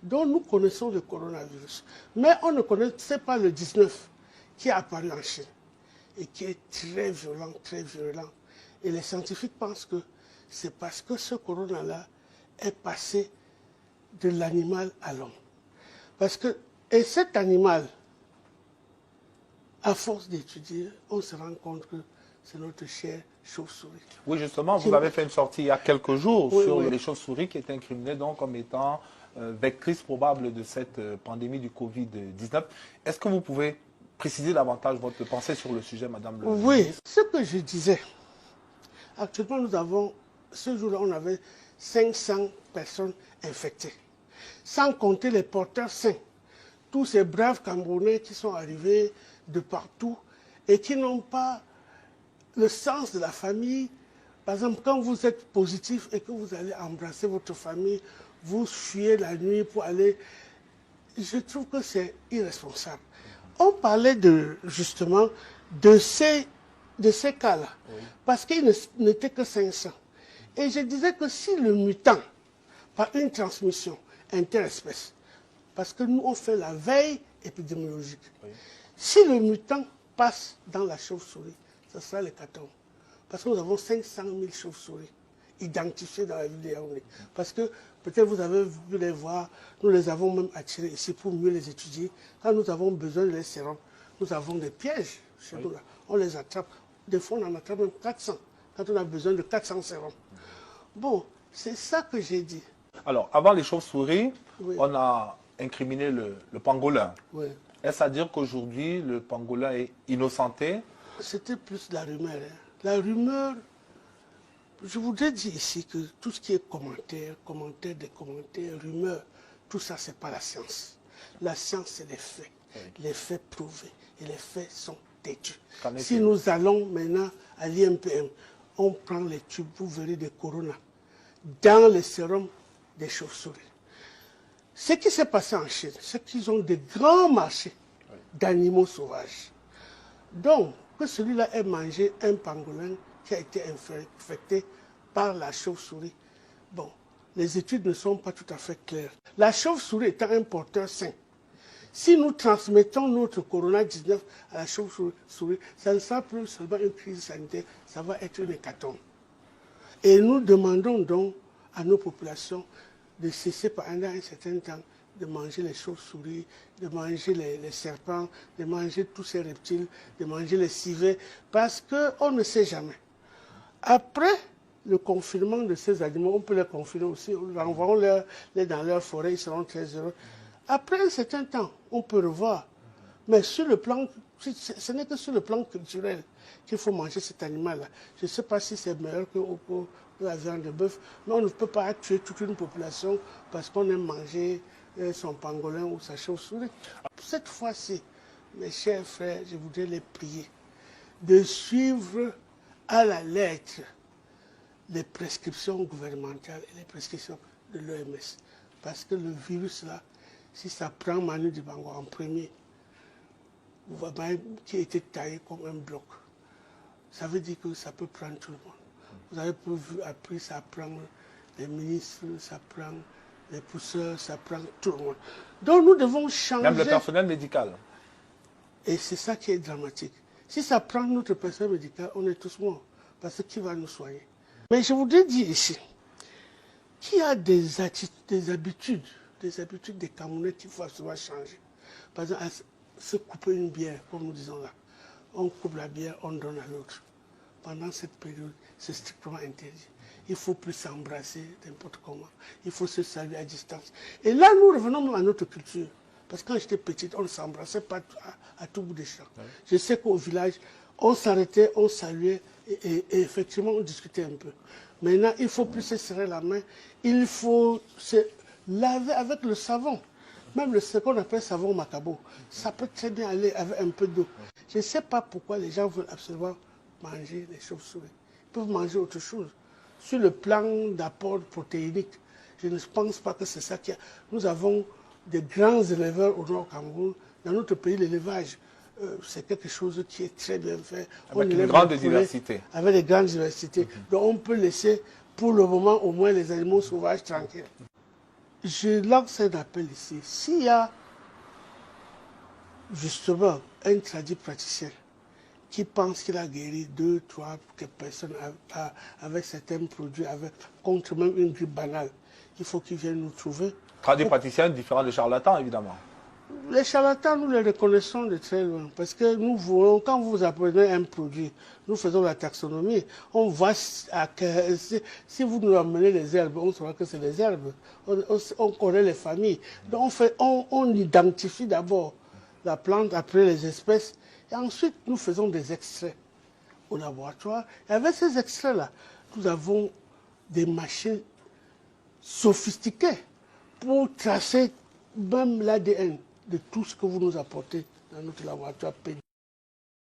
Donc nous connaissons le coronavirus. Mais on ne connaissait pas le 19 qui est apparu en Chine et qui est très violent, très virulent. Et les scientifiques pensent que c'est parce que ce corona-là est passé de l'animal à l'homme. Et cet animal, à force d'étudier, on se rend compte que c'est notre chère chauve-souris. Oui, justement, vous avez fait une sortie il y a quelques jours sur les chauves-souris qui étaient incriminées donc comme étant vectrices probables de cette pandémie du Covid-19. Est-ce que vous pouvez préciser davantage votre pensée sur le sujet, Madame le ministre? Oui, ce que je disais. Actuellement, nous avons, ce jour-là, on avait 500 personnes infectées. Sans compter les porteurs sains. Tous ces braves Camerounais qui sont arrivés de partout et qui n'ont pas le sens de la famille. Par exemple, quand vous êtes positif et que vous allez embrasser votre famille, vous fuyez la nuit pour aller... Je trouve que c'est irresponsable. On parlait justement de ces cas-là, parce qu'il n'était que 500. Et je disais que si le mutant, par une transmission interespèce, parce que nous, on fait la veille épidémiologique, si le mutant passe dans la chauve-souris, ce sera l'hécatombe. Parce que nous avons 500 000 chauves-souris identifiées dans la ville de Yaoundé. Parce que peut-être vous avez vu les voir, nous les avons même attirés ici pour mieux les étudier. Quand nous avons besoin de les sérums, nous avons des pièges chez nous là. On les attrape. Des fois, on en attrape même 400, quand on a besoin de 400 sérums. Bon, c'est ça que j'ai dit. Alors, avant les chauves-souris, on a incriminé le pangolin. Oui. Est-ce à dire qu'aujourd'hui, le pangolin est innocenté? C'était plus la rumeur. Hein. La rumeur, je voudrais dire ici que tout ce qui est commentaire des commentaires, rumeurs, tout ça, c'est pas la science. La science, c'est les faits. Les faits prouvés. Et les faits sont têtus. Si nous allons maintenant à l'IMPM, on prend les tubes, vous verrez des coronas, dans les sérums des chauves-souris. Ce qui s'est passé en Chine, c'est qu'ils ont des grands marchés d'animaux sauvages. Donc, que celui-là ait mangé un pangolin qui a été infecté par la chauve-souris, bon, les études ne sont pas tout à fait claires. La chauve-souris étant un porteur sain, si nous transmettons notre corona-19 à la chauve-souris, ça ne sera plus seulement une crise sanitaire, ça va être une hécatombe. Et nous demandons donc à nos populations de cesser pendant un certain temps de manger les chauves-souris, de manger les serpents, de manger tous ces reptiles, de manger les civets, parce qu'on ne sait jamais. Après le confinement de ces animaux, on peut les confiner aussi, envoyons-les dans leur forêt, ils seront très heureux. Après un certain temps, on peut revoir. Mais sur le plan, ce n'est que sur le plan culturel qu'il faut manger cet animal-là. Je ne sais pas si c'est meilleur que la viande de bœuf, mais on ne peut pas tuer toute une population parce qu'on aime manger son pangolin ou sa chauve-souris. Cette fois-ci, mes chers frères, je voudrais les prier de suivre à la lettre les prescriptions gouvernementales et les prescriptions de l'OMS. Parce que le virus-là, si ça prend Manu Dibango en premier, qui a été taillé comme un bloc, ça veut dire que ça peut prendre tout le monde. Vous avez appris, ça prend les ministres, ça prend les pousseurs, ça prend tout le monde. Donc nous devons changer... Même le personnel médical. Et c'est ça qui est dramatique. Si ça prend notre personnel médical, on est tous morts. Parce que qui va nous soigner? Mais je voudrais dire ici qu'il y a des habitudes des Camerounais qu'il faut absolument changer. Par exemple, se couper une bière, comme nous disons là. On coupe la bière, on donne à l'autre. Pendant cette période, c'est strictement interdit. Il ne faut plus s'embrasser n'importe comment. Il faut se saluer à distance. Et là, nous revenons à notre culture. Parce que quand j'étais petite, on ne s'embrassait pas à tout bout des champs. Ouais. Je sais qu'au village, on s'arrêtait, on saluait et effectivement, on discutait un peu. Maintenant, il ne faut plus se serrer la main. Il faut se laver avec le savon. Même ce qu'on appelle savon macabo. Ça peut très bien aller avec un peu d'eau. Je ne sais pas pourquoi les gens veulent absolument manger les chauves-souris. Ils peuvent manger autre chose. Sur le plan d'apport protéinique, je ne pense pas que c'est ça qu'il y a. Nous avons des grands éleveurs au Nord Cameroun. Dans notre pays, l'élevage, c'est quelque chose qui est très bien fait. Avec une grande diversité. Avec des grandes diversités. Donc on peut laisser pour le moment au moins les animaux sauvages tranquilles. je lance un appel ici. S'il y a justement un praticien qui pense qu'il a guéri 2, 3 personnes avec certains produits, contre même une grippe banale, il faut qu'il vienne nous trouver. Praticien différent des charlatans, évidemment. Les charlatans, nous les reconnaissons de très loin, parce que nous voulons, quand vous apprenez un produit, nous faisons la taxonomie, on voit si vous nous amenez les herbes, on saura que c'est les herbes, on connaît les familles. Donc on identifie d'abord la plante, après les espèces, et ensuite nous faisons des extraits au laboratoire. Et avec ces extraits-là, nous avons des machines sophistiquées pour tracer même l'ADN de tout ce que vous nous apportez dans notre laboratoire PD.